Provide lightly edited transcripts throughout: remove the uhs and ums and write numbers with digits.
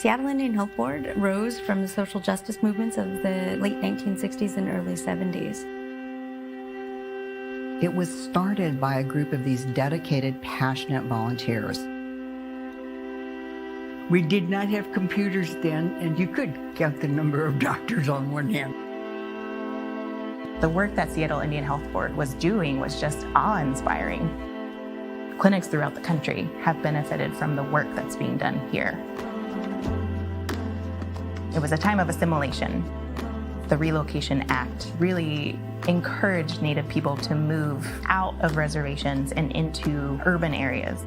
Seattle Indian Health Board rose from the social justice movements of the late 1960s and early 70s. It was started by a group of these dedicated, passionate volunteers. We did not have computers then, and you could count the number of doctors on one hand. The work that Seattle Indian Health Board was doing was just awe-inspiring. Clinics throughout the country have benefited from the work that's being done here. It was a time of assimilation. The Relocation Act really encouraged Native people to move out of reservations and into urban areas.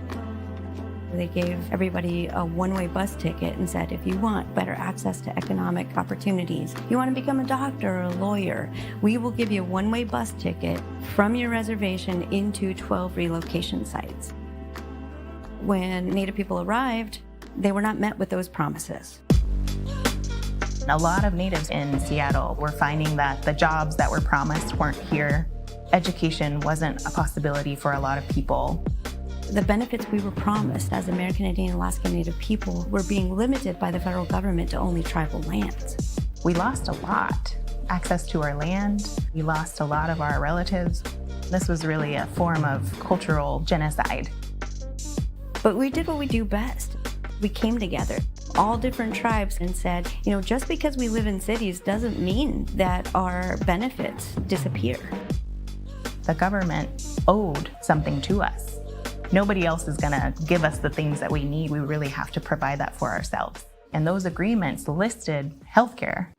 They gave everybody a one-way bus ticket and said, if you want better access to economic opportunities, you want to become a doctor or a lawyer, we will give you a one-way bus ticket from your reservation into 12 relocation sites. When Native people arrived, they were not met with those promises. A lot of Natives in Seattle were finding that the jobs that were promised weren't here. Education wasn't a possibility for a lot of people. The benefits we were promised as American Indian and Alaska Native people were being limited by the federal government to only tribal lands. We lost a lot. Access to our land, we lost a lot of our relatives. This was really a form of cultural genocide. But we did what we do best. We came together, all different tribes, and said, just because we live in cities doesn't mean that our benefits disappear. The government owed something to us. Nobody else is gonna give us the things that we need. We really have to provide that for ourselves. And those agreements listed healthcare.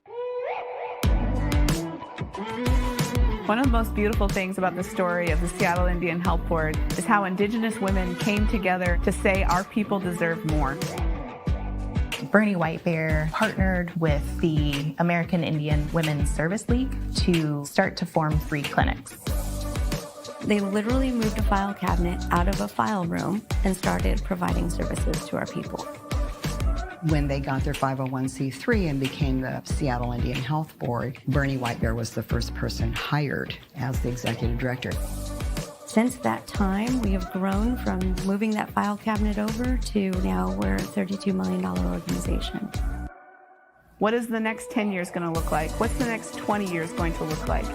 One of the most beautiful things about the story of the Seattle Indian Health Board is how Indigenous women came together to say our people deserve more. Bernie White Bear partnered with the American Indian Women's Service League to start to form free clinics. They literally moved a file cabinet out of a file room and started providing services to our people. When they got their 501c3 and became the Seattle Indian Health Board, Bernie White Bear was the first person hired as the executive director. Since that time, we have grown from moving that file cabinet over to now we're a $32 million organization. What is the next 10 years going to look like? What's the next 20 years going to look like?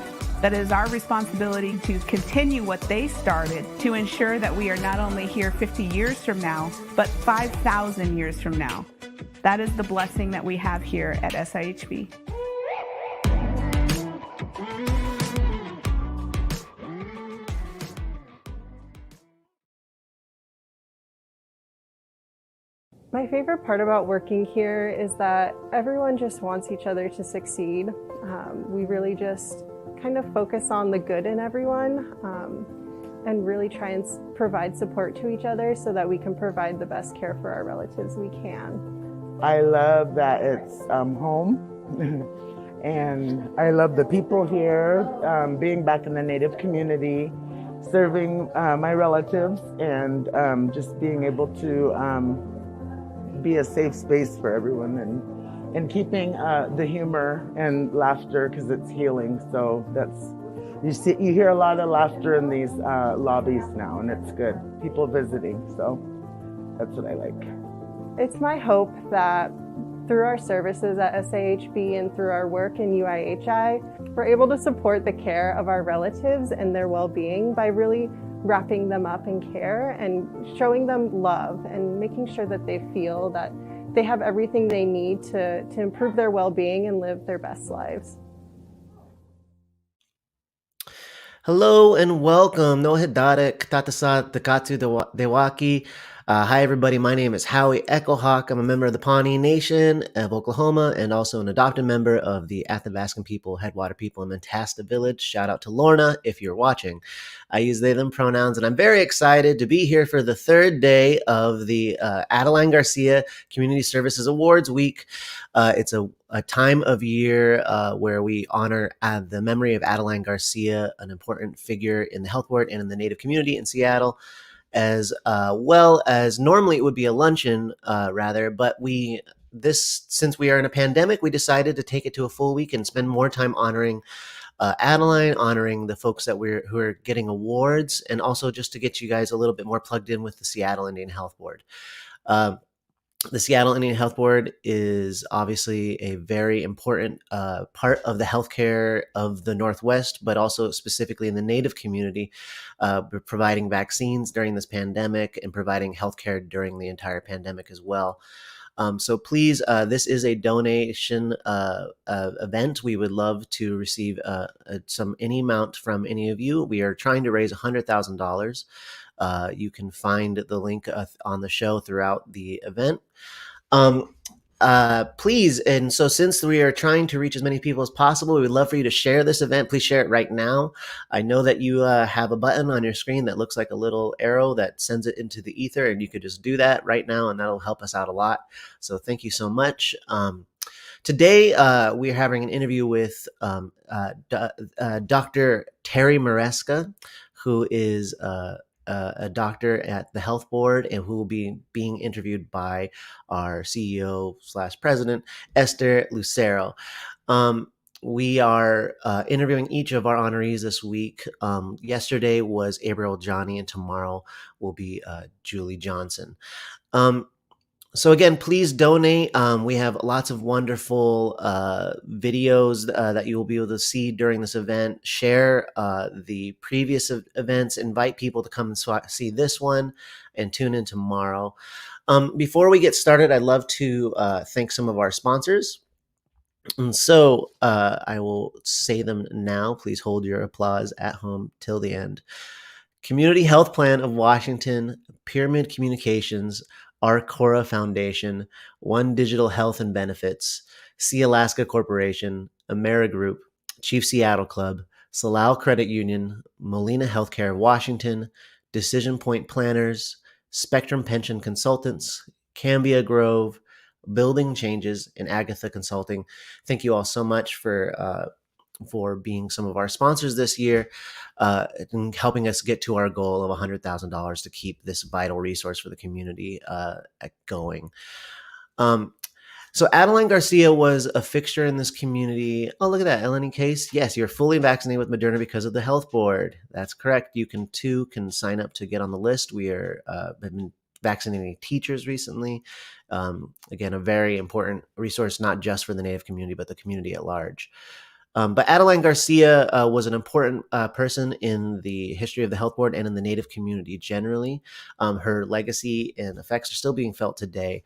That is our responsibility to continue what they started, to ensure that we are not only here 50 years from now, but 5,000 years from now. That is the blessing that we have here at SIHB. My favorite part about working here is that everyone just wants each other to succeed. We really just kind of focus on the good in everyone and really try and provide support to each other so that we can provide the best care for our relatives we can. I love that it's home and I love the people here, being back in the Native community, serving my relatives, and just being able to be a safe space for everyone, and keeping the humor and laughter, because it's healing. So you hear a lot of laughter in these lobbies now, and it's good. People visiting, so that's what I like. It's my hope that through our services at SAHB and through our work in UIHI, we're able to support the care of our relatives and their well-being by really wrapping them up in care and showing them love and making sure that they feel that they have everything they need to improve their well-being and live their best lives. Hello and welcome. No Hidarik, Tatasa, Takatu, Dewaki. Hi, everybody. My name is Howie Echohawk. I'm a member of the Pawnee Nation of Oklahoma and also an adopted member of the Athabascan people, Headwater people in Mentasta Village. Shout out to Lorna if you're watching. I use they, them pronouns, and I'm very excited to be here for the third day of the Adeline Garcia Community Services Awards Week. It's a time of year where we honor the memory of Adeline Garcia, an important figure in the health board and in the Native community in Seattle, as well as normally it would be a luncheon but since we are in a pandemic, we decided to take it to a full week and spend more time honoring Adeline, honoring the folks who are getting awards, and also just to get you guys a little bit more plugged in with the Seattle Indian Health Board. The Seattle Indian Health Board is obviously a very important part of the healthcare of the Northwest, but also specifically in the Native community, providing vaccines during this pandemic and providing healthcare during the entire pandemic as well. So please, this is a donation event. We would love to receive any amount from any of you. We are trying to raise $100,000. You can find the link on the show throughout the event. Please, and so since we are trying to reach as many people as possible, we would love for you to share this event. Please share it right now. I know that you have a button on your screen that looks like a little arrow that sends it into the ether, and you could just do that right now, and that'll help us out a lot. So thank you so much. Today, we're having an interview with Dr. Terry Maresca, who is a doctor at the health board and who will be being interviewed by our CEO/president, Esther Lucero. We are interviewing each of our honorees this week. Yesterday was April Johnny, and tomorrow will be Julie Johnson. So again, please donate. We have lots of wonderful videos that you will be able to see during this event. Share the previous events. Invite people to come and see this one and tune in tomorrow. Before we get started, I'd love to thank some of our sponsors. And so I will say them now. Please hold your applause at home till the end. Community Health Plan of Washington, Pyramid Communications, Arcora Foundation, One Digital Health and Benefits, Sea Alaska Corporation, AmeriGroup, Chief Seattle Club, Salal Credit Union, Molina Healthcare of Washington, Decision Point Planners, Spectrum Pension Consultants, Cambia Grove, Building Changes, and Agatha Consulting. Thank you all so much for being some of our sponsors this year and helping us get to our goal of $100,000 to keep this vital resource for the community going. So Adeline Garcia was a fixture in this community. Oh, look at that, Eleni Case. Yes, you're fully vaccinated with Moderna because of the health board. That's correct. You can sign up to get on the list. We have been vaccinating teachers recently. Again, a very important resource, not just for the Native community, but the community at large. But Adeline Garcia was an important person in the history of the health board and in the Native community generally. Her legacy and effects are still being felt today.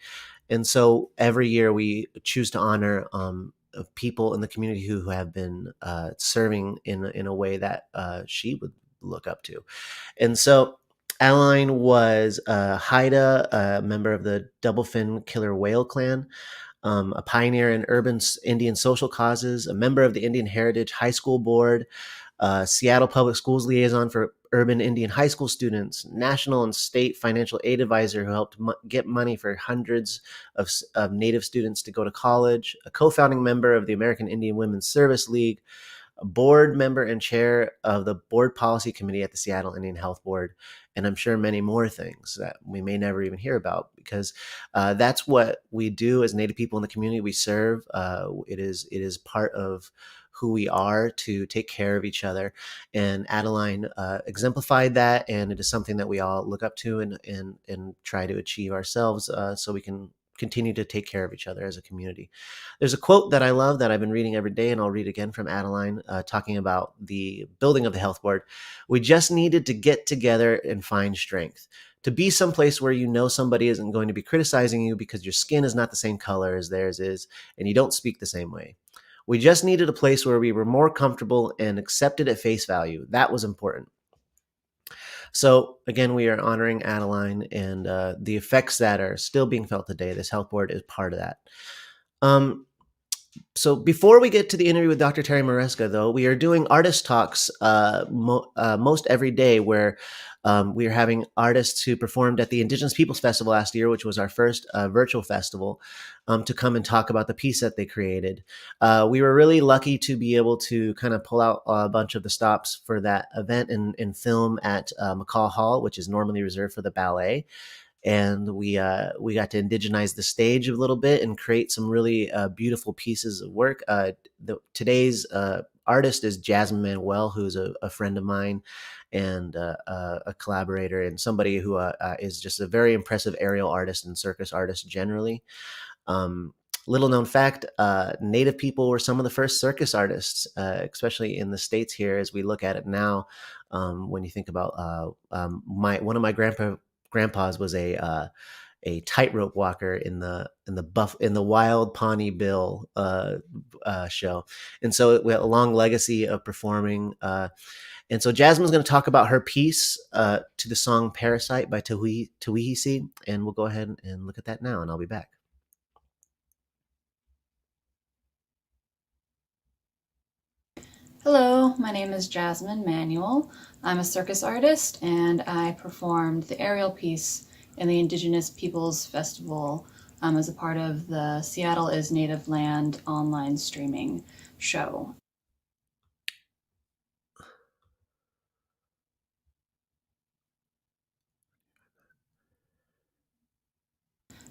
And so every year we choose to honor people in the community who have been serving in a way that she would look up to. And so Adeline was Haida, a member of the Double Fin Killer Whale Clan. A pioneer in urban Indian social causes, a member of the Indian Heritage High School Board, Seattle Public Schools liaison for urban Indian high school students, national and state financial aid advisor who helped get money for hundreds of Native students to go to college, a co-founding member of the American Indian Women's Service League, a board member and chair of the board policy committee at the Seattle Indian Health Board, and I'm sure many more things that we may never even hear about, because that's what we do as Native people in the community we serve. It is part of who we are to take care of each other. And Adeline exemplified that, and it is something that we all look up to and try to achieve ourselves so we can continue to take care of each other as a community. There's a quote that I love that I've been reading every day, and I'll read again from Adeline, talking about the building of the health board. We just needed to get together and find strength. To be someplace where you know somebody isn't going to be criticizing you because your skin is not the same color as theirs is, and you don't speak the same way. We just needed a place where we were more comfortable and accepted at face value. That was important. So again, we are honoring Adeline and the effects that are still being felt today. This health board is part of that. So before we get to the interview with Dr. Terry Maresca, though, we are doing artist talks most every day, where we are having artists who performed at the Indigenous Peoples Festival last year, which was our first virtual festival, to come and talk about the piece that they created. We were really lucky to be able to kind of pull out a bunch of the stops for that event and film at McCall Hall, which is normally reserved for the ballet. and we got to indigenize the stage a little bit and create some really beautiful pieces of work. Today's artist is Jasmine Manuel, who's a friend of mine and a collaborator, and somebody who is just a very impressive aerial artist and circus artist generally. Little known fact, Native people were some of the first circus artists, especially in the States here as we look at it now. When you think about one of my grandpas was a tightrope walker in the Wild Pawnee Bill show, and so we have a long legacy of performing. And so Jasmine's going to talk about her piece to the song "Parasite" by Tawihisi, and we'll go ahead and look at that now, and I'll be back. Hello, my name is Jasmine Manuel. I'm a circus artist and I performed the aerial piece in the Indigenous Peoples Festival as a part of the Seattle is Native Land online streaming show.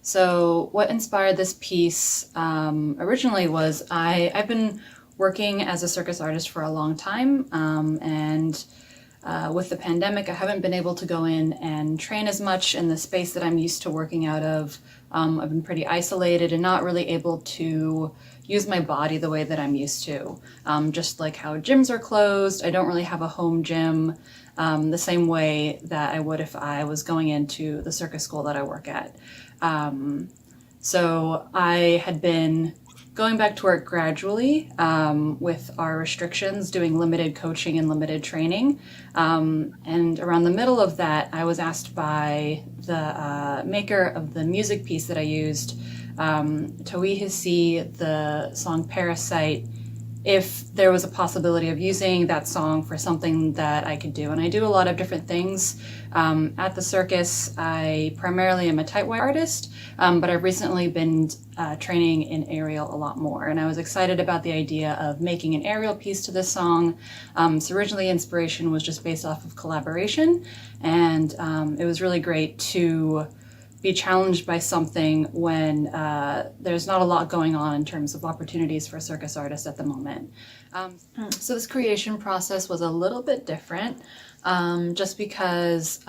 So what inspired this piece originally was I've been working as a circus artist for a long time, and with the pandemic, I haven't been able to go in and train as much in the space that I'm used to working out of. I've been pretty isolated and not really able to use my body the way that I'm used to. Just like how gyms are closed, I don't really have a home gym the same way that I would if I was going into the circus school that I work at. So I had been going back to work gradually with our restrictions, doing limited coaching and limited training. And around the middle of that, I was asked by the maker of the music piece that I used, Tawihisi, the song Parasite, if there was a possibility of using that song for something that I could do. And I do a lot of different things. At the circus, I primarily am a tightwire artist, but I've recently been training in aerial a lot more. And I was excited about the idea of making an aerial piece to this song. So originally inspiration was just based off of collaboration. And it was really great to be challenged by something when there's not a lot going on in terms of opportunities for circus artists at the moment. So this creation process was a little bit different, just because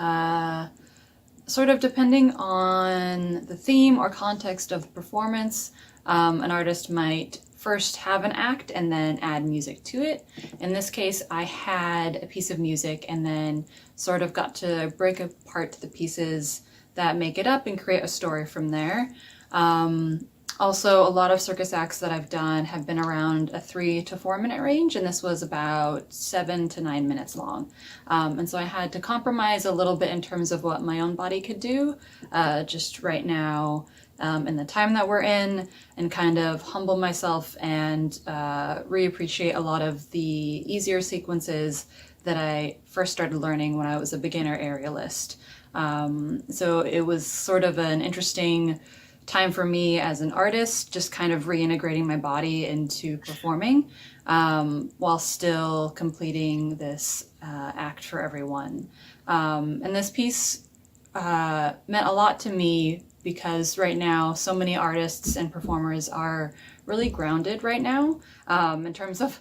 sort of depending on the theme or context of the performance, an artist might first have an act and then add music to it. In this case, I had a piece of music and then sort of got to break apart the pieces that make it up and create a story from there. Also, a lot of circus acts that I've done have been around a 3 to 4 minute range, and this was about 7 to 9 minutes long. And so I had to compromise a little bit in terms of what my own body could do, just right now in the time that we're in, and kind of humble myself and reappreciate a lot of the easier sequences that I first started learning when I was a beginner aerialist. So it was sort of an interesting time for me as an artist, just kind of reintegrating my body into performing, while still completing this act for everyone. And this piece meant a lot to me because right now so many artists and performers are really grounded right now, in terms of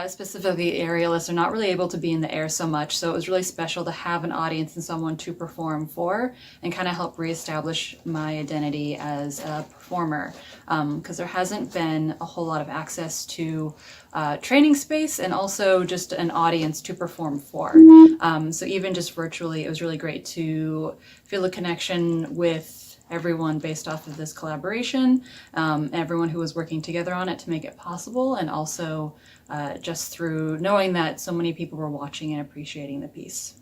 specifically aerialists are not really able to be in the air so much. So it was really special to have an audience and someone to perform for and kind of help reestablish my identity as a performer, because there hasn't been a whole lot of access to training space and also just an audience to perform for. So even just virtually, it was really great to feel a connection with everyone based off of this collaboration, everyone who was working together on it to make it possible, and also just through knowing that so many people were watching and appreciating the piece.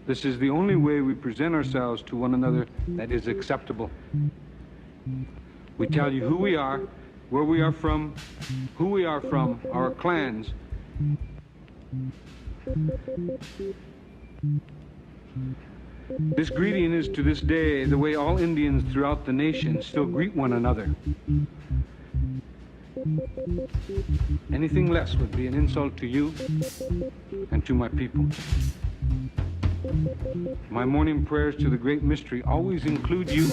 This is the only way we present ourselves to one another that is acceptable. We tell you who we are, where we are from, who we are from, our clans. This greeting is to this day the way all Indians throughout the nation still greet one another. Anything less would be an insult to you and to my people. My morning prayers to the Great Mystery always include you.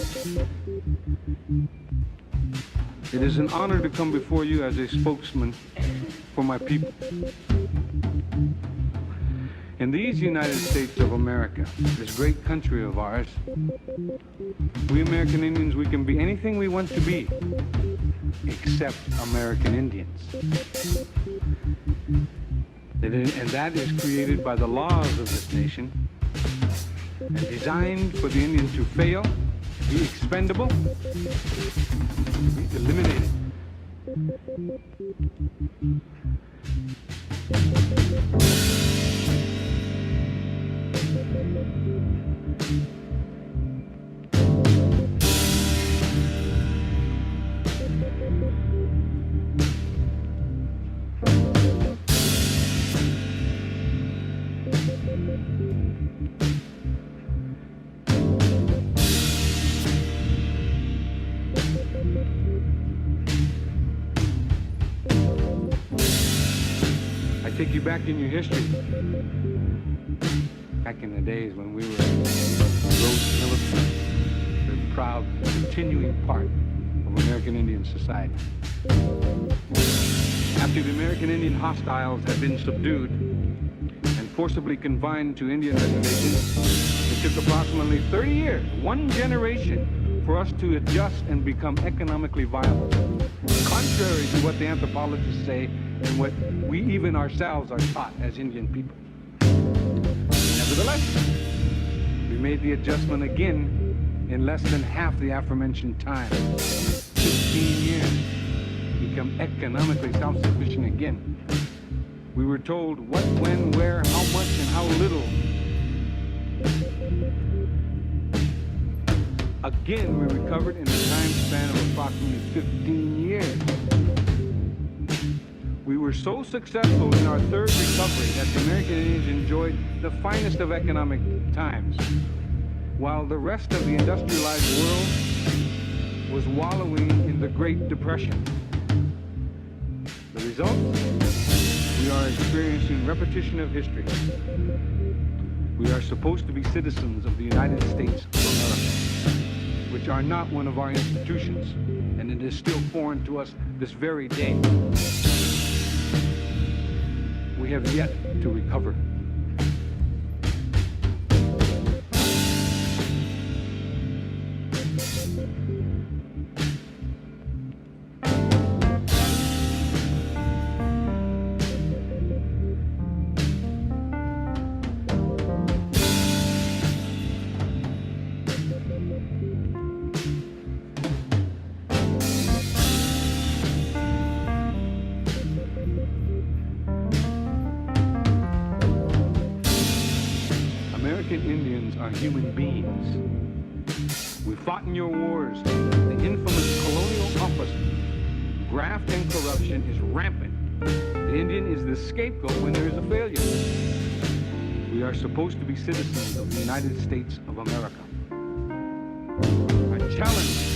It is an honor to come before you as a spokesman for my people. In these United States of America, this great country of ours, we American Indians, we can be anything we want to be, except American Indians. And that is created by the laws of this nation and designed for the Indian to fail, be expendable, be eliminated. Take you back in your history, back in the days when we were Rose militant, the proud, continuing part of American Indian society. After the American Indian hostiles had been subdued and forcibly confined to Indian reservations, it took approximately 30 years, one generation, for us to adjust and become economically viable. Contrary to what the anthropologists say and what we even ourselves are taught as Indian people. Nevertheless, we made the adjustment again in less than half the aforementioned time. 15 years to become economically self-sufficient again. We were told what, when, where, how much, and how little. Again, we recovered in a time span of approximately 15 years. We were so successful in our third recovery that the American Indians enjoyed the finest of economic times, while the rest of the industrialized world was wallowing in the Great Depression. The result? We are experiencing repetition of history. We are supposed to be citizens of the United States of America, which are not one of our institutions, and it is still foreign to us this very day. We have yet to recover. Indians are human beings. We fought in your wars. The infamous colonial compass, graft and corruption is rampant. The Indian is the scapegoat when there is a failure. We are supposed to be citizens of the United States of America. I challenge you.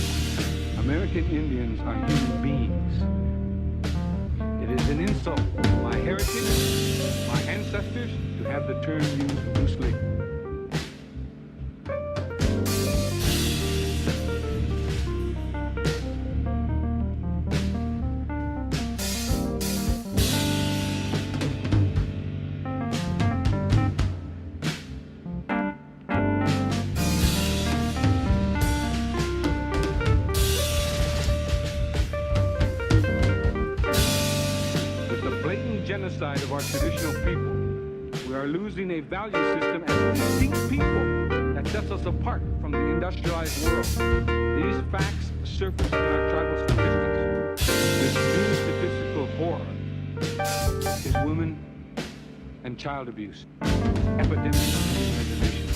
American Indians are human beings. It is an insult to my heritage, my ancestors, to have the term used loosely. Genocide of our traditional people. We are losing a value system as distinct people that sets us apart from the industrialized world. These facts surface in our tribal statistics. This new statistical horror is women and child abuse. Epidemics on these reservations.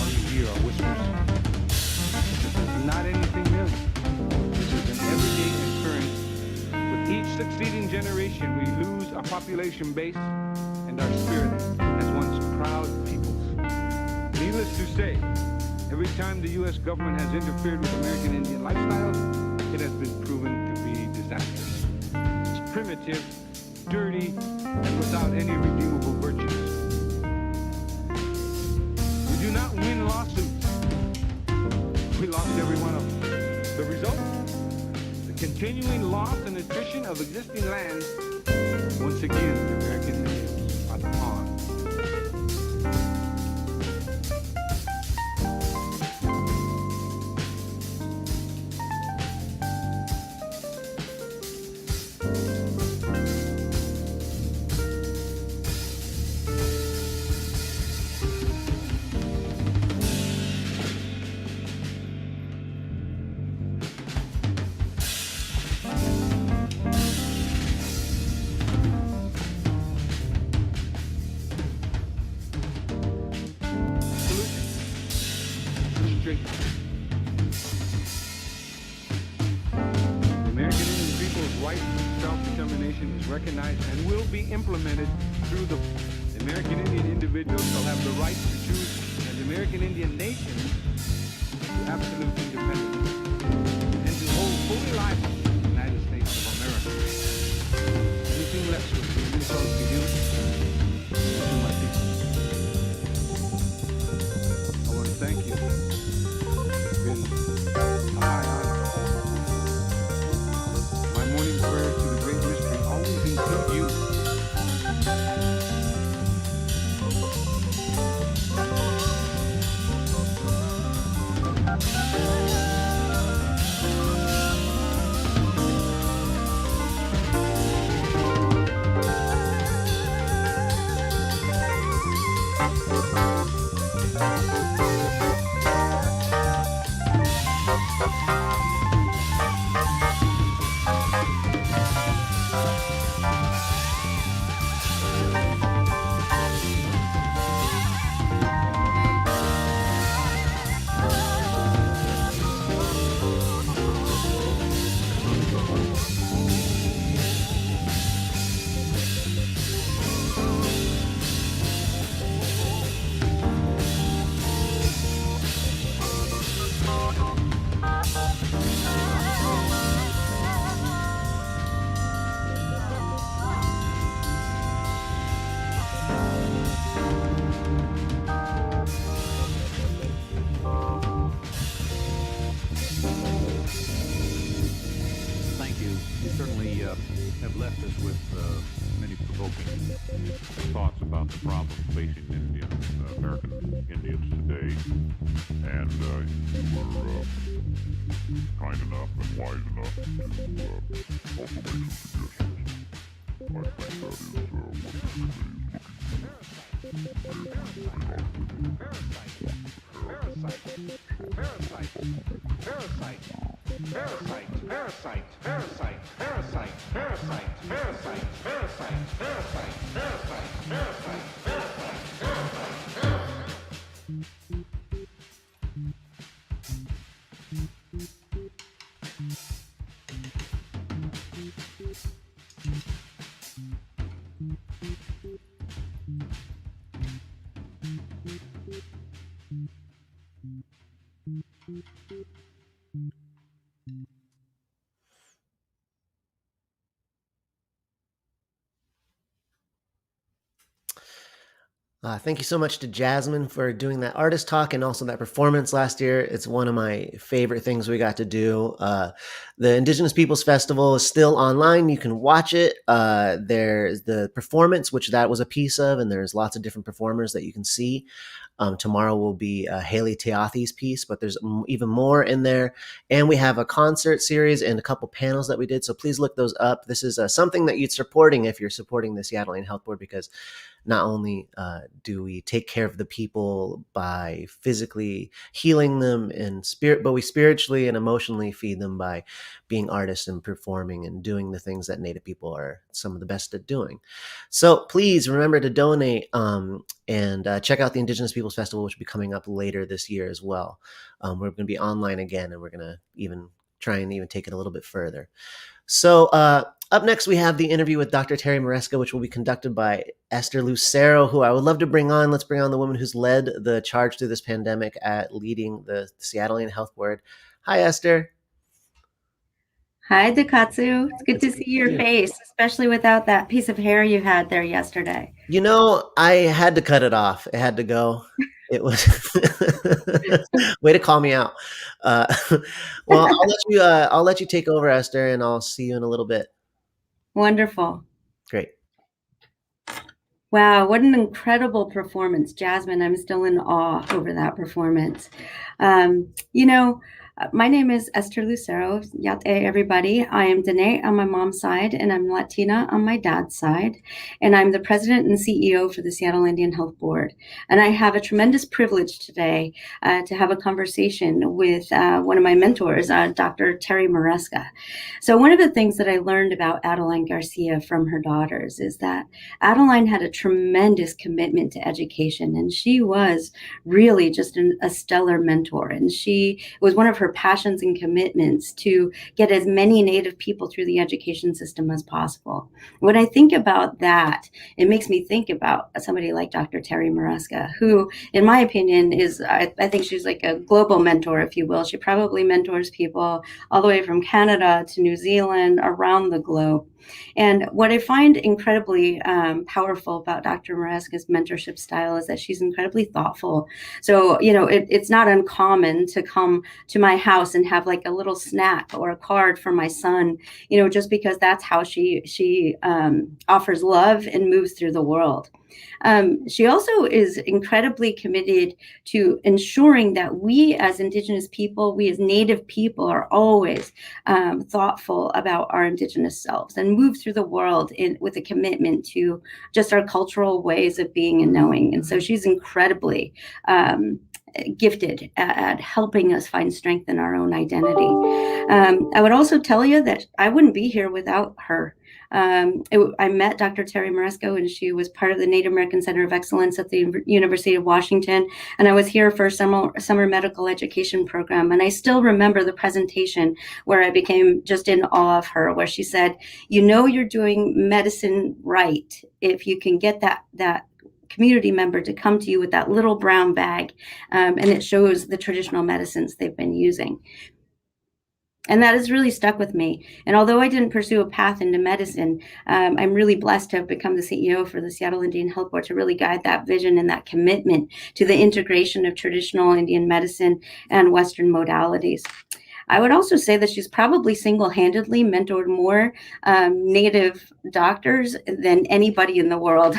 All you hear are whispers. This is not anything new. This is an everyday occurrence. With each succeeding generation, we lose our population base and our spirit as once proud peoples. Needless to say, every time the U.S. government has interfered with American Indian lifestyles, it has been proven to be disastrous. primitive, dirty, and without any redeemable virtues. We do not win lawsuits. We lost every one of them. The result? The continuing loss and attrition of existing land. Once again, the American Indians are the pawn. Recognized and will be implemented through the American Indian individuals shall have the right to choose, and the American Indian nation to absolute independence and to hold fully liable the United States of America. Anything less would be an insult to you and to my people. I want to thank you. It's been a high honor. My morning prayer to the great mystery always include you. Have left us with many provoking thoughts about the problems facing American Indians today. And you were kind enough and wise enough to also make some suggestions. I think that is what this committee Thank you so much to Jasmine for doing that artist talk and also that performance last year. It's one of my favorite things we got to do. The Indigenous Peoples Festival is still online. You can watch it. There's the performance, which that was a piece of, and there's lots of different performers that you can see. Tomorrow will be Haley Teothi's piece, but there's even more in there. And we have a concert series and a couple panels that we did. So please look those up. This is something that you're supporting if you're supporting the Seattle Area Health Board, because not only do we take care of the people by physically healing them in spirit, but we spiritually and emotionally feed them by being artists and performing and doing the things that Native people are some of the best at doing. So please remember to donate and check out the Indigenous Peoples Festival, which will be coming up later this year as well. We're going to be online again, and we're going to even try and even take it a little bit further. So up next, we have the interview with Dr. Terry Maresca, which will be conducted by Esther Lucero, who I would love to bring on. Let's bring on the woman who's led the charge through this pandemic at leading the Seattle Area Health Board. Hi, Esther. Hi, Dekatsu. It's good to see your face, especially without that piece of hair you had there yesterday. You know, I had to cut it off. It had to go. It was way to call me out. Uh, well, I'll let you take over, Esther, and I'll see you in a little bit. Wonderful. Great. Wow, what an incredible performance. Jasmine, I'm still in awe over that performance. You know, my name is Esther Lucero. Yate, everybody. I am Diné on my mom's side, and I'm Latina on my dad's side. And I'm the president and CEO for the Seattle Indian Health Board. And I have a tremendous privilege today to have a conversation with one of my mentors, Dr. Terry Maresca. So one of the things that I learned about Adeline Garcia from her daughters is that Adeline had a tremendous commitment to education, and she was really just a stellar mentor. And it was one of her passions and commitments to get as many Native people through the education system as possible. When I think about that, it makes me think about somebody like Dr. Terry Maresca, who, in my opinion, is, I think she's like a global mentor, if you will. She probably mentors people all the way from Canada to New Zealand, around the globe. And what I find incredibly powerful about Dr. Maresca's mentorship style is that she's incredibly thoughtful. So, you know, it's not uncommon to come to my house and have like a little snack or a card for my son, you know, just because that's how she offers love and moves through the world. She also is incredibly committed to ensuring that we as Indigenous people, we as Native people, are always thoughtful about our Indigenous selves and move through the world with a commitment to just our cultural ways of being and knowing. And so she's incredibly gifted at helping us find strength in our own identity. I would also tell you that I wouldn't be here without her. I met Dr. Terry Maresca when she was part of the Native American Center of Excellence at the University of Washington, and I was here for a summer medical education program. And I still remember the presentation where I became just in awe of her, where she said, "You know, you're doing medicine right if you can get that community member to come to you with that little brown bag, and it shows the traditional medicines they've been using." And that has really stuck with me. And although I didn't pursue a path into medicine, I'm really blessed to have become the CEO for the Seattle Indian Health Board to really guide that vision and that commitment to the integration of traditional Indian medicine and Western modalities. I would also say that she's probably single-handedly mentored more Native doctors than anybody in the world.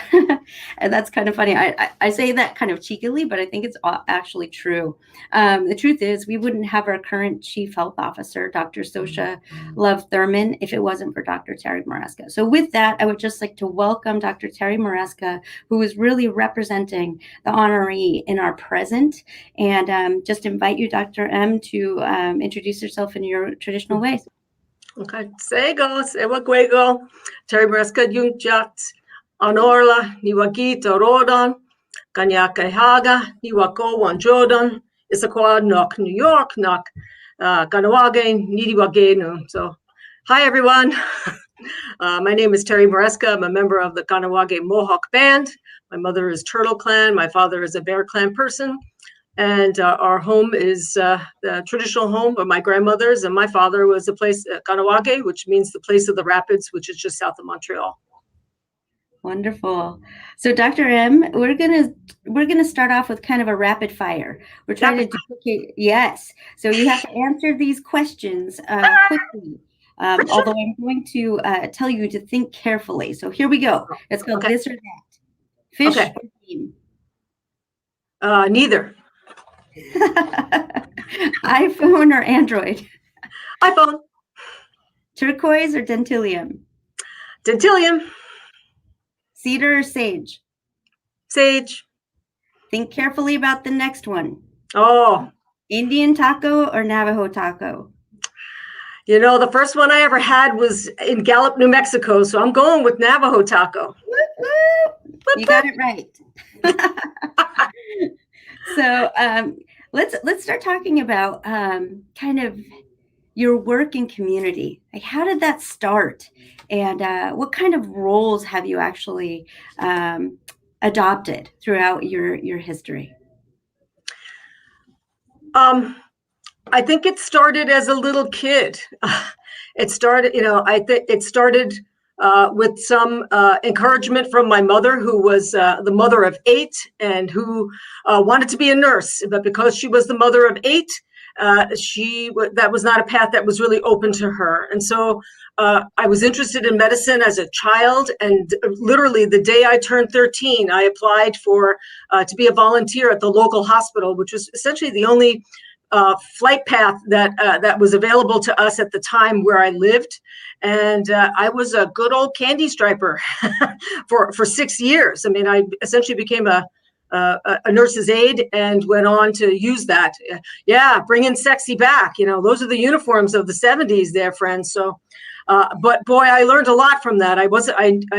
And that's kind of funny. I say that kind of cheekily, but I think it's actually true. The truth is, we wouldn't have our current Chief Health Officer, Dr. Sosha Love Thurman, if it wasn't for Dr. Terry Maresca. So with that, I would just like to welcome Dr. Terry Maresca, who is really representing the honoree in our present, and just invite you, Dr. M, to introduce yourself in your traditional ways. Okay, Sego, Sewa Gwego, Terry Maresca Yunjat, Anorla, Niwagi Rodon, Kanyaka Haga, Niwako, Wan Jordan, Issaquah, Knock, New York, Knock, Ganawage, Nidiwagenu. So, hi everyone. My name is Terry Maresca. I'm a member of the Ganawage Mohawk band. My mother is Turtle Clan. My father is a Bear Clan person. And our home is the traditional home of my grandmother's, and my father was a place at Ganawage, which means the place of the rapids, which is just south of Montreal. Wonderful. So, Dr. M, we're gonna start off with kind of a rapid fire. We're trying to duplicate. Yes. So you have to answer these questions quickly. Although I'm going to tell you to think carefully. So here we go. It's called this or that. Fish or game? Neither. iPhone or Android? iPhone. Turquoise or Dentillium? Dentillium. Cedar or sage? Sage. Think carefully about the next one. Oh. Indian taco or Navajo taco? You know, the first one I ever had was in Gallup, New Mexico, so I'm going with Navajo taco. You got it right. So let's start talking about kind of your work in community. Like, how did that start, and what kind of roles have you actually adopted throughout your history? I think it started as a little kid. It started, I think it started with some encouragement from my mother, who was the mother of 8 and who wanted to be a nurse. But because she was the mother of 8, that was not a path that was really open to her. And so I was interested in medicine as a child. And literally the day I turned 13, I applied for to be a volunteer at the local hospital, which was essentially the only flight path that was available to us at the time where I lived. And I was a good old candy striper for 6 years. I mean, I essentially became a nurse's aide and went on to use that. Yeah, bringing sexy back. Those are the uniforms of the 70s there, friends. So, but boy, I learned a lot from that. I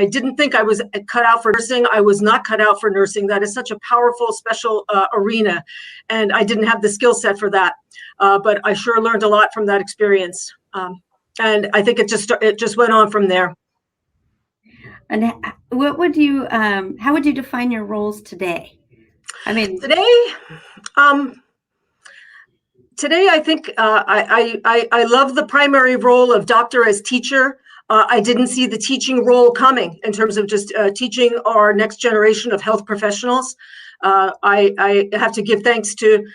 didn't think I was cut out for nursing. I was not cut out for nursing. That is such a powerful, special arena. And I didn't have the skill set for that. But I sure learned a lot from that experience. And I think it just went on from there. And what would you, how would you define your roles today? I mean, today, I think I love the primary role of doctor as teacher. I didn't see the teaching role coming in terms of just teaching our next generation of health professionals. I have to give thanks to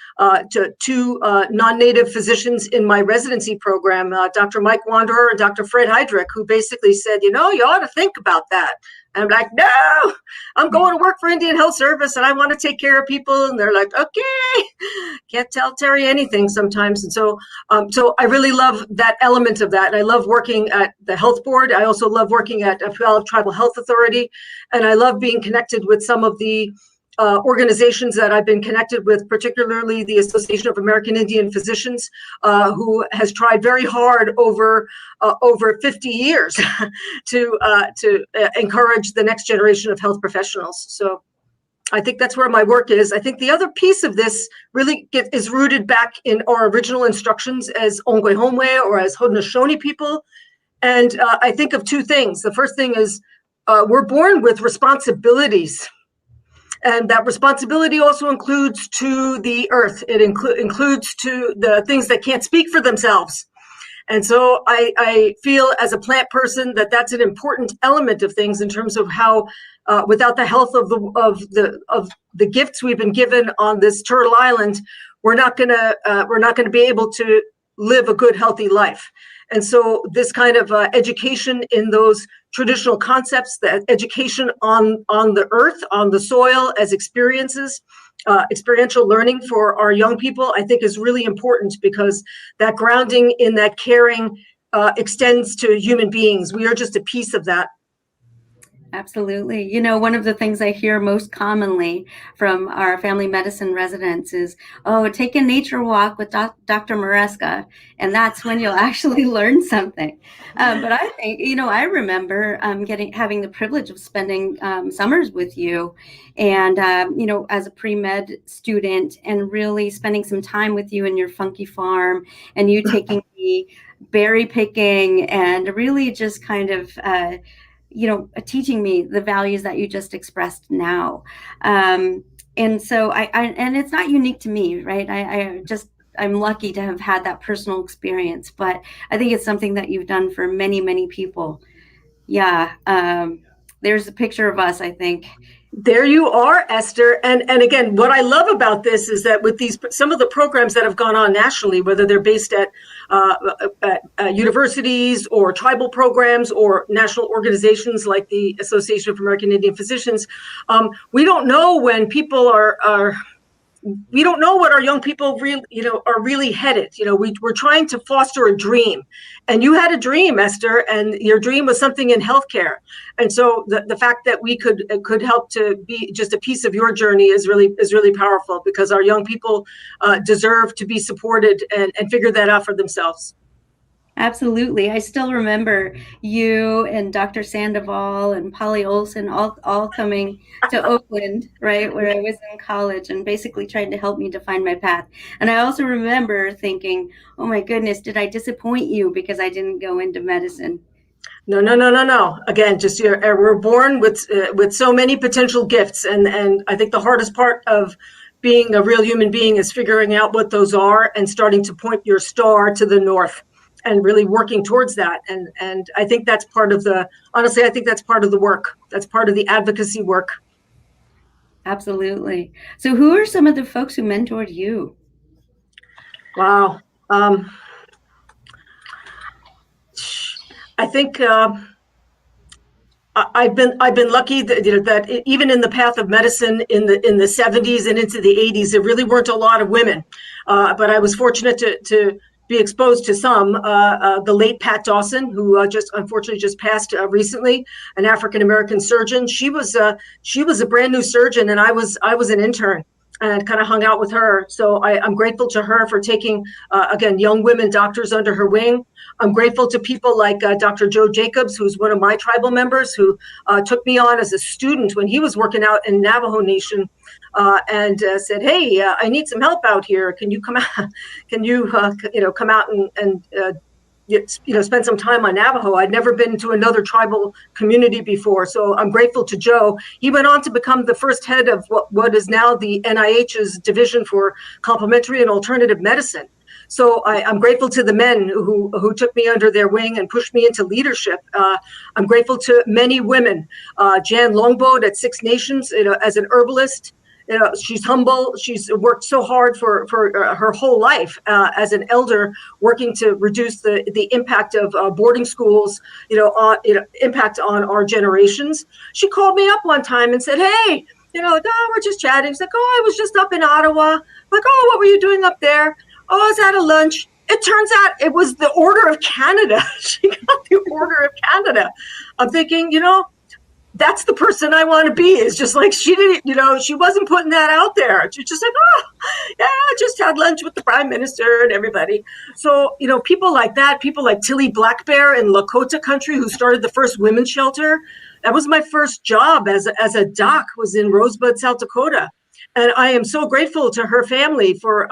2 non-native physicians in my residency program, Dr. Mike Wanderer and Dr. Fred Heydrich, who basically said, you ought to think about that. And I'm like, no, I'm going to work for Indian Health Service and I want to take care of people. And they're like, okay, can't tell Terry anything sometimes. And so I really love that element of that. And I love working at the health board. I also love working at Puyallup Tribal Health Authority. And I love being connected with some of the organizations that I've been connected with, particularly the Association of American Indian Physicians, who has tried very hard over 50 years to encourage the next generation of health professionals. So I think that's where my work is. I think the other piece of this really is rooted back in our original instructions as Ongwehomwe or as Haudenosaunee people. And I think of 2 things. The first thing is we're born with responsibilities. And that responsibility also includes to the earth. It includes to the things that can't speak for themselves. And so I feel as a plant person that that's an important element of things in terms of how without the health of the gifts we've been given on this Turtle Island, we're not gonna be able to live a good, healthy life. And so this kind of education in those traditional concepts, that education on the earth, on the soil as experiences, experiential learning for our young people, I think is really important because that grounding in that caring extends to human beings. We are just a piece of that. Absolutely. One of the things I hear most commonly from our family medicine residents is, oh, take a nature walk with Dr. Maresca, and that's when you'll actually learn something. But I think, I remember having the privilege of spending summers with you and, as a pre-med student and really spending some time with you in your funky farm and you taking me berry picking and really just kind of, teaching me the values that you just expressed now. And so and it's not unique to me, right? I'm lucky to have had that personal experience, but I think it's something that you've done for many, many people. Yeah. There's a picture of us, I think. There you are, Esther. And again, what I love about this is that with some of the programs that have gone on nationally, whether they're based at universities or tribal programs or national organizations like the Association of American Indian Physicians, we don't know when people we don't know what our young people are really headed. We're trying to foster a dream, and you had a dream, Esther, and your dream was something in healthcare. And so the fact that we could help to be just a piece of your journey is really powerful because our young people deserve to be supported and figure that out for themselves. Absolutely. I still remember you and Dr. Sandoval and Polly Olson all coming to Oakland, right, where I was in college and basically trying to help me define my path. And I also remember thinking, oh my goodness, did I disappoint you because I didn't go into medicine? No. Again, just we're born with so many potential gifts. And I think the hardest part of being a real human being is figuring out what those are and starting to point your star to the north. and really working towards that. And I think that's part of the, honestly, I think that's part of the work. That's part of the advocacy work. Absolutely. So who are some of the folks who mentored you? Wow. I think I've been lucky that, that even in the path of medicine in the 70s and into the 80s, there really weren't a lot of women, but I was fortunate to be exposed to some. The late Pat Dawson, who unfortunately just passed recently, an African American surgeon. She was a brand new surgeon, and I was an intern, and kind of hung out with her. So I'm grateful to her for taking, again, young women doctors under her wing. I'm grateful to people like Dr. Joe Jacobs, who's one of my tribal members, who took me on as a student when he was working out in Navajo Nation, and said, "Hey, I need some help out here. Can you come out? Can you, come out and spend some time on Navajo?" I'd never been to another tribal community before, so I'm grateful to Joe. He went on to become the first head of what is now the NIH's Division for Complementary and Alternative Medicine. So I'm grateful to the men who took me under their wing and pushed me into leadership. I'm grateful to many women. Jan Longboat at Six Nations, as an herbalist. She's humble. She's worked so hard for her whole life as an elder, working to reduce the impact of boarding schools, impact on our generations. She called me up one time and said, "Hey, we're just chatting." She's like, "Oh, I was just up in Ottawa." I'm like, "Oh, what were you doing up there?" "Oh, I was at a lunch." It turns out it was the Order of Canada. She got the Order of Canada. I'm thinking, that's the person I want to be. Is just like, she didn't, she wasn't putting that out there. She's just like, "Oh, yeah, I just had lunch with the Prime Minister and everybody." So, people like that, people like Tilly Black Bear in Lakota country, who started the first women's shelter. That was my first job as a doc, was in Rosebud, South Dakota. And I am so grateful to her family for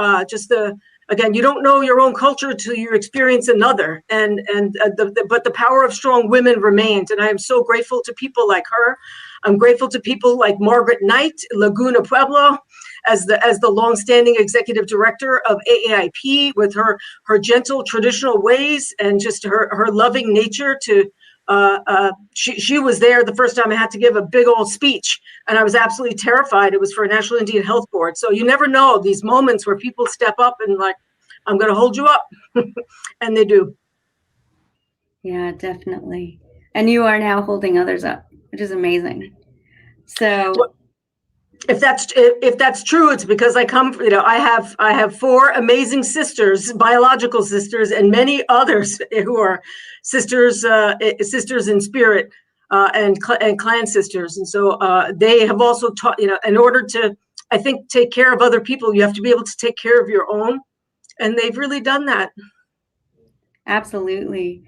again, you don't know your own culture till you experience another, but the power of strong women remains, and I am so grateful to people like her. I'm grateful to people like Margaret Knight, Laguna Pueblo, as the longstanding executive director of AAIP, with her gentle traditional ways and just her loving nature. She was there the first time I had to give a big old speech, and I was absolutely terrified. It was for a National Indian Health Board. So you never know these moments where people step up and like, "I'm going to hold you up," and they do. Yeah, definitely. And you are now holding others up, which is amazing. So, if that's true, it's because I come. I have 4 amazing sisters, biological sisters, and many others who are sisters in spirit, and clan sisters. And so they have also taught. In order to, I think, take care of other people, you have to be able to take care of your own, and they've really done that. absolutely.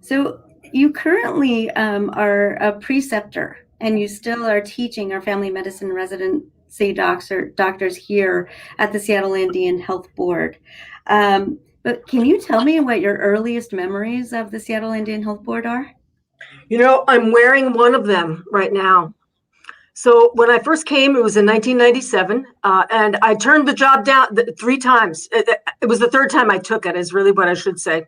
So you currently are a preceptor, and you still are teaching our family medicine residency doctors here at the Seattle Indian Health Board. But can you tell me what your earliest memories of the Seattle Indian Health Board are? I'm wearing one of them right now. So when I first came, it was in 1997, and I turned the job down 3 times. It was the 3rd time I took it, is really what I should say.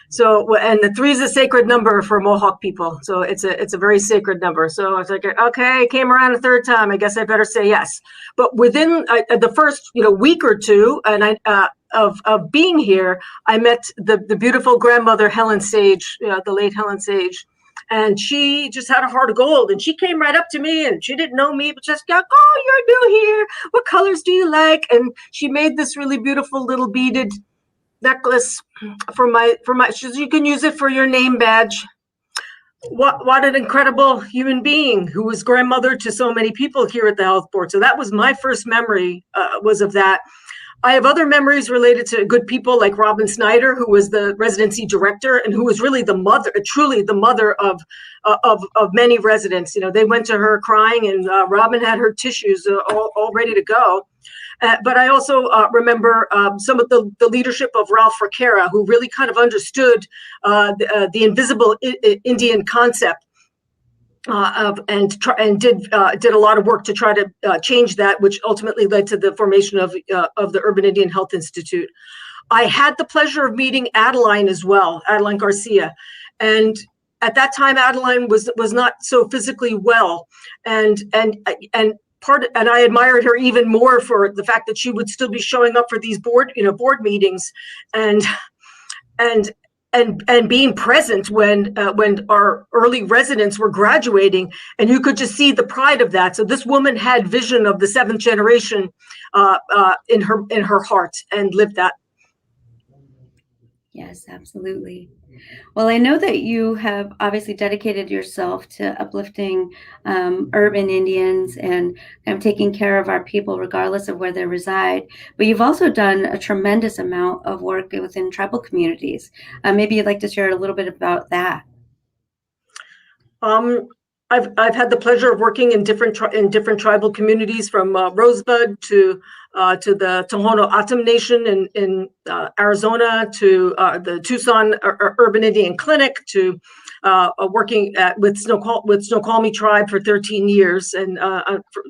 So, and the 3 is a sacred number for Mohawk people. So it's a very sacred number. So I was like, okay, I came around a 3rd time. I guess I better say yes. But within the first week or two, and of being here, I met the beautiful grandmother Helen Sage, the late Helen Sage. And she just had a heart of gold. And she came right up to me, and she didn't know me, but just got, "Oh, you're new here. What colors do you like?" And she made this really beautiful little beaded necklace for my, you can use it for your name badge. What an incredible human being who was grandmother to so many people here at the health board. So that was my first memory, was of that. I have other memories related to good people like Robin Snyder, who was the residency director and who was really truly the mother of many residents. They went to her crying, and Robin had her tissues all ready to go. But I also remember some of the leadership of Ralph Requera, who really kind of understood the invisible Indian concept, and did a lot of work to try to change that, which ultimately led to the formation of the Urban Indian Health Institute. I had the pleasure of meeting Adeline as well, Adeline Garcia. And at that time, Adeline was not so physically well. And I admired her even more for the fact that she would still be showing up for these board meetings and being present when our early residents were graduating, and you could just see the pride of that. So this woman had vision of the seventh generation in her heart and lived that. Yes, absolutely. Well, I know that you have obviously dedicated yourself to uplifting urban Indians and kind of taking care of our people regardless of where they reside. But you've also done a tremendous amount of work within tribal communities. Maybe you'd like to share a little bit about that. I've had the pleasure of working in different tribal communities, from Rosebud to the Tohono O'odham Nation in Arizona, to the Tucson Urban Indian Clinic, to working with Snoqualmie Tribe for 13 years. And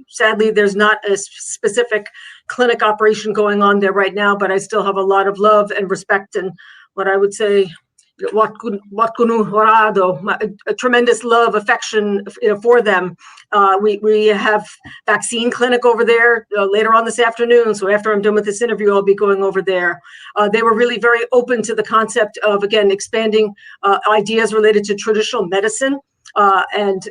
sadly, there's not a specific clinic operation going on there right now, but I still have a lot of love and respect, and what I would say, a tremendous love, affection for them. We have vaccine clinic over there later on this afternoon. So after I'm done with this interview, I'll be going over there. They were really very open to the concept of, again, expanding ideas related to traditional medicine and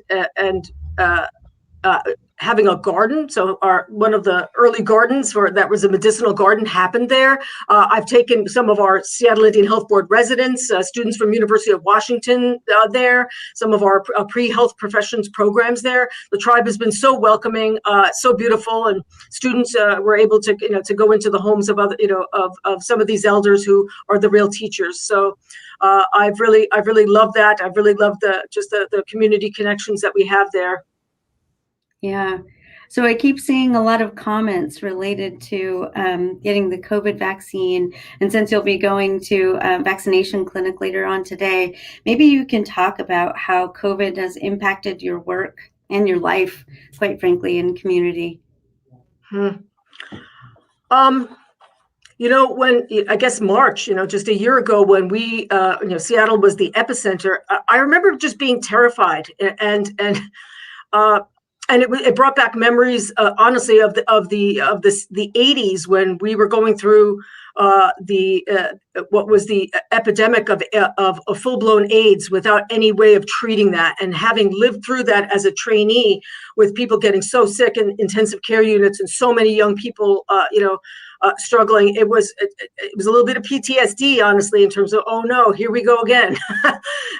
having a garden. So one of the early gardens that was a medicinal garden happened there. I've taken some of our Seattle Indian Health Board residents, students from University of Washington there, some of our pre-health professions programs there. The tribe has been so welcoming, so beautiful, and students were able to go into the homes of other of some of these elders who are the real teachers. So I've really loved that. I've really loved the community connections that we have there. Yeah. So I keep seeing a lot of comments related to getting the COVID vaccine. And since you'll be going to a vaccination clinic later on today, maybe you can talk about how COVID has impacted your work and your life, quite frankly, in community. When I guess March, just a year ago, when we, Seattle was the epicenter, I remember just being terrified, and it brought back memories, honestly, of the 80s, when we were going through what was the epidemic of full-blown AIDS without any way of treating that, and having lived through that as a trainee, with people getting so sick in intensive care units and so many young people, struggling. It was a little bit of PTSD, honestly, in terms of, oh no, here we go again.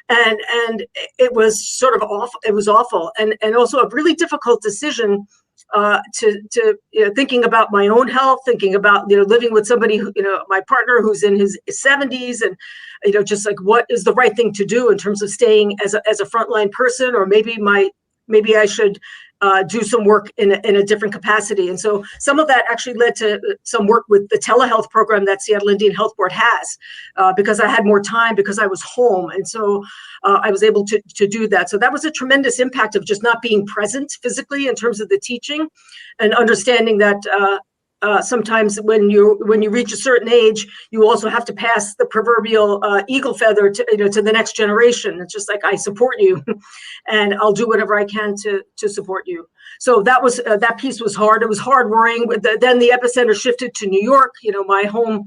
and it was sort of awful. It was awful. And also a really difficult decision to thinking about my own health, thinking about, living with somebody who, my partner who's in his 70s, and, just like, what is the right thing to do in terms of staying as a frontline person, or maybe I should do some work in a different capacity. And so some of that actually led to some work with the telehealth program that Seattle Indian Health Board has, because I had more time, because I was home. And so I was able to do that. So that was a tremendous impact of just not being present physically in terms of the teaching, and understanding that sometimes when you reach a certain age, you also have to pass the proverbial eagle feather to the next generation. It's just like, I support you, and I'll do whatever I can to support you. So that was that piece was hard. It was hard worrying. Then the epicenter shifted to New York, my home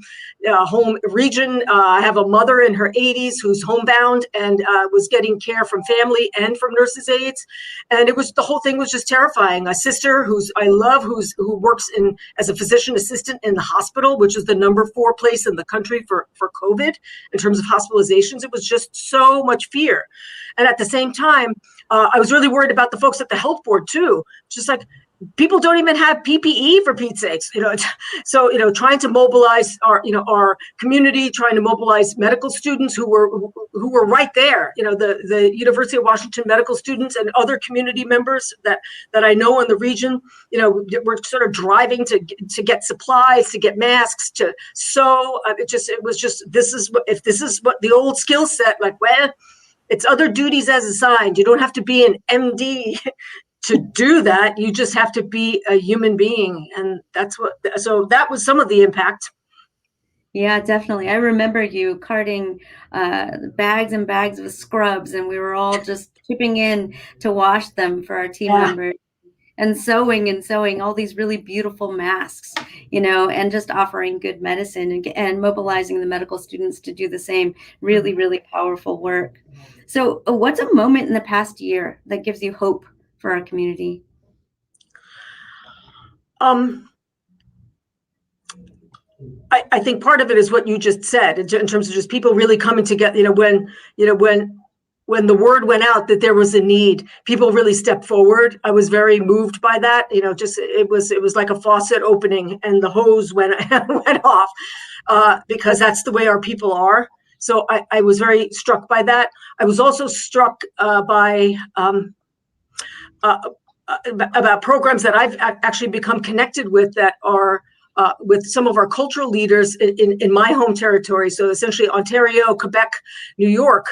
region. I have a mother in her 80s who's homebound and was getting care from family and from nurses' aides, and the whole thing was just terrifying. A sister who works as a physician assistant in the hospital, which is the number 4 place in the country for COVID in terms of hospitalizations. It was just so much fear, and at the same time, I was really worried about the folks at the health board too. Just like, people don't even have PPE, for Pete's sakes. So trying to mobilize our community, trying to mobilize medical students who were right there. The University of Washington medical students and other community members that I know in the region. We're sort of driving to get supplies, to get masks, to sew. This is what the old skill set. Like, well, it's other duties as assigned. You don't have to be an MD to do that. You just have to be a human being. And so that was some of the impact. Yeah, definitely. I remember you carting bags and bags of scrubs, and we were all just chipping in to wash them for our team Yeah. members, and sewing all these really beautiful masks, and just offering good medicine, and mobilizing the medical students to do the same. Really, really powerful work. So, what's a moment in the past year that gives you hope for our community? I think part of it is what you just said in terms of just people really coming together. When the word went out that there was a need, people really stepped forward. I was very moved by that. Just it was like a faucet opening and the hose went went off, because that's the way our people are. So I was very struck by that. I was also struck by about programs that I've actually become connected with that are with some of our cultural leaders in my home territory. So essentially Ontario, Quebec, New York,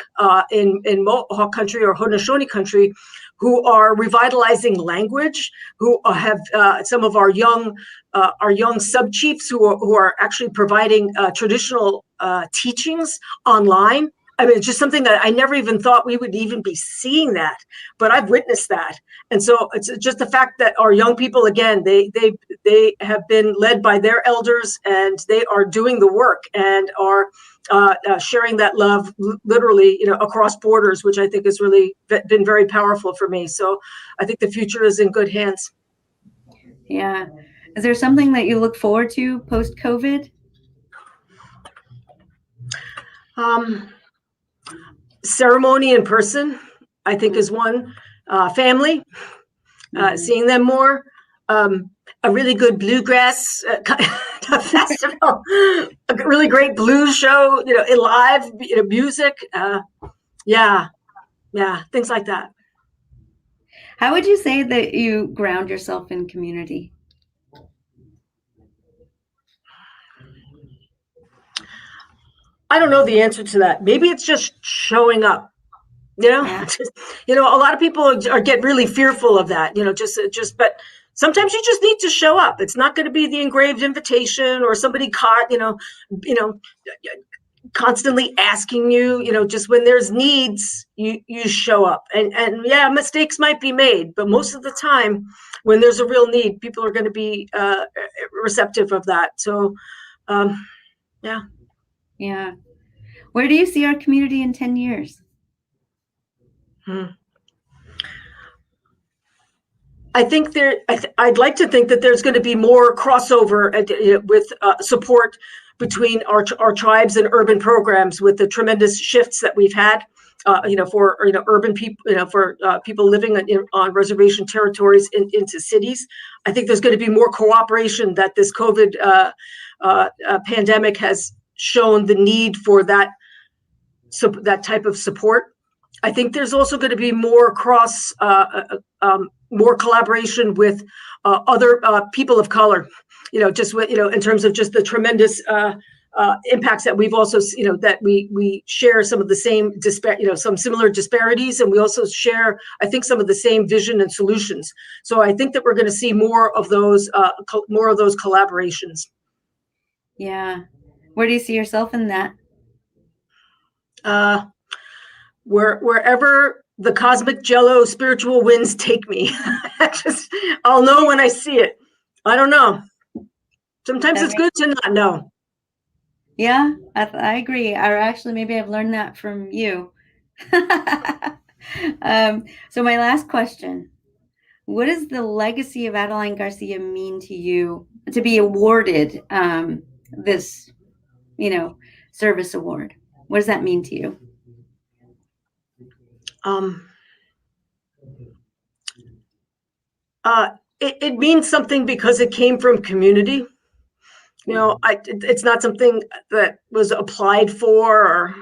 in Mohawk country or Haudenosaunee country, who are revitalizing language, who have some of our young sub-chiefs who are actually providing traditional teachings online. I mean, it's just something that I never even thought we would even be seeing that, but I've witnessed that. And so it's just the fact that our young people, again, they have been led by their elders, and they are doing the work and are sharing that love literally, across borders, which I think has really been very powerful for me. So I think the future is in good hands. Yeah. Is there something that you look forward to post-COVID? Ceremony in person, I think, is one. Family, seeing them more. A really good bluegrass festival, a really great blues show, in live, music. Yeah, things like that. How would you say that you ground yourself in community? I don't know the answer to that. Maybe it's just showing up. Yeah. A lot of people get really fearful of that. But sometimes you just need to show up. It's not going to be the engraved invitation or somebody caught, constantly asking you. Just when there's needs, you show up. And yeah, mistakes might be made, but most of the time, when there's a real need, people are going to be receptive of that. So, yeah. Yeah. Where do you see our community in 10 years? I think I'd like to think that there's going to be more crossover with support between our tribes and urban programs, with the tremendous shifts that we've had, for urban people, for people living on reservation territories into cities. I think there's going to be more cooperation, that this COVID pandemic has shown the need for that type of support. I think there's also going to be more more collaboration with other people of color, just in terms of just the tremendous impacts that we've also, that we share some of the same some similar disparities, and we also share, I think, some of the same vision and solutions. So I think that we're going to see more of those collaborations. Yeah. Where do you see yourself in that? Wherever the cosmic jello spiritual winds take me. I'll know when I see it. I don't know. Sometimes it's good to not know. Yeah, I agree. Or actually, maybe I've learned that from you. So my last question: what does the legacy of Adeline Garcia mean to you to be awarded this, service award? What does that mean to you? It means something because it came from community. It's not something that was applied for, or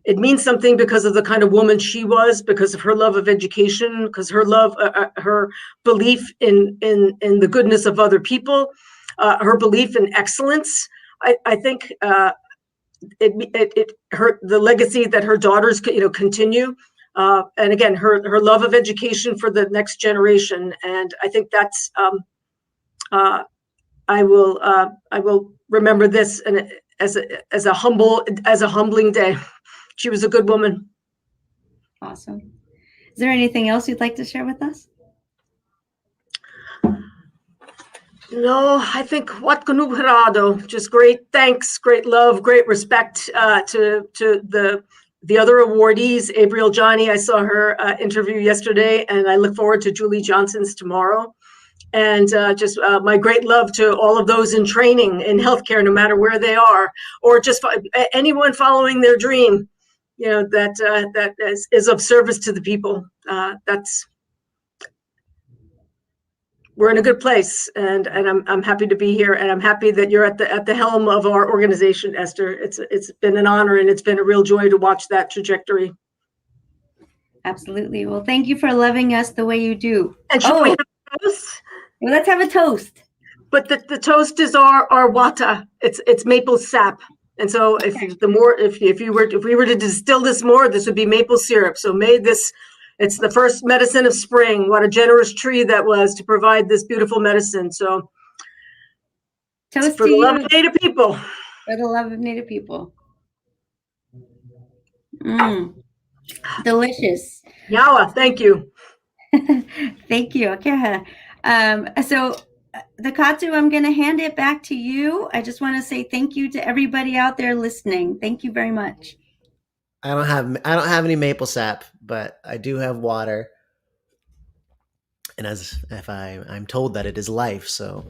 it means something because of the kind of woman she was, because of her love of education, because her love, her belief in the goodness of other people, her belief in excellence. I think the legacy that her daughters continue, and again, her love of education for the next generation. And I think that's I will remember this as a humbling day. She was a good woman. Awesome. Is there anything else you'd like to share with us? No, I think what Kanuparado, just great thanks, great love, great respect to the other awardees. Abriel Johnny, I saw her interview yesterday, and I look forward to Julie Johnson's tomorrow. And just my great love to all of those in training in healthcare, no matter where they are, or just anyone following their dream, you know, that is of service to the people. We're in a good place, and I'm happy to be here, and I'm happy that you're at the helm of our organization, Esther. It's been an honor, and it's been a real joy to watch that trajectory. Absolutely. Well, thank you for loving us the way you do. And should we have a toast? Well, let's have a toast. But the toast is our wata. It's maple sap. And so if we were to distill this more, this would be maple syrup. So it's the first medicine of spring. What a generous tree that was to provide this beautiful medicine. So toast for the love of Native people. For the love of Native people. Delicious. Yawa, thank you. Thank you. Okay. So the Katsu, I'm going to hand it back to you. I just want to say thank you to everybody out there listening. Thank you very much. I don't have any maple sap, but I do have water. And I'm told that it is life. So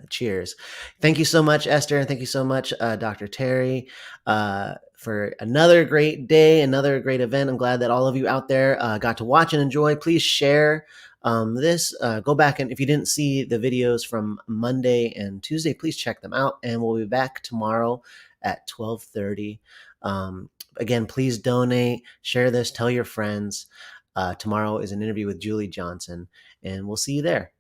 cheers. Thank you so much, Esther. And thank you so much, Dr. Terry, for another great day, another great event. I'm glad that all of you out there got to watch and enjoy. Please share this. Go back, and if you didn't see the videos from Monday and Tuesday, please check them out. And we'll be back tomorrow at 12:30. Again, please donate, share this, tell your friends. Tomorrow is an interview with Julie Johnson, and we'll see you there.